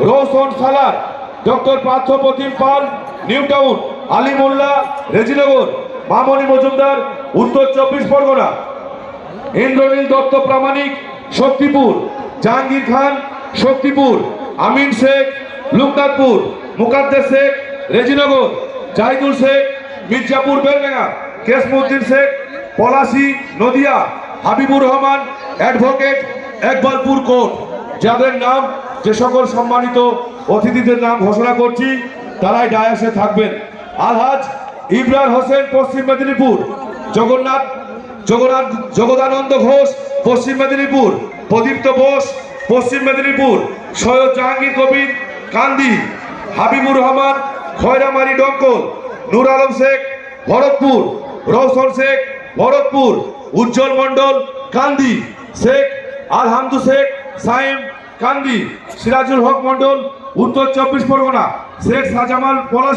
রোশন সালার, doctor Partha প্রতিম পাল, new town, Ali Molla, Rejinagar, মামনি মজুমদার, উত্তর 24 পরগনা, ইন্দ্রনীল দত্ত প্রামাণিক, শক্তিপুর, জাহাঙ্গীর খান, শক্তিপুর, আমিন Sheikh, লুকনাথপুর, Mukaddes Sheikh, Rejinagar, Zahidul Sheikh, Mirzapur, Beldanga, কেসমুদ্দিন Sheikh, Palashi, Nadia, Habibur Rahman, advocate, Ekbalpur court. যাদের নাম, যে সকল সম্মানিত অতিথিদের নাম ঘোষণা করছি তারাই ডায়াসে থাকবেন। আলহাজ ইব্রার হোসেন, পশ্চিম মেদিনীপুর, জগদানন্দ ঘোষ, পশ্চিম মেদিনীপুর, প্রদীপ্ত বোস, পশ্চিম মেদিনীপুর, সৈয়দ জাহাঙ্গীর কবির, কান্দি, হাবিবুর রহমান, খয়রামারি, ডঙ্কল, নূর আলম শেখ, ভরতপুর, রৌশন শেখ, ভরতপুর, উজ্জ্বল মন্ডল, কান্দি, শেখ আলহামদু শেখ, সাইম, কান্দি, সিরাজুল হক মন্ডল, উত্তর 24 পরগনা, শেখ শাহজামাল, পলাশী।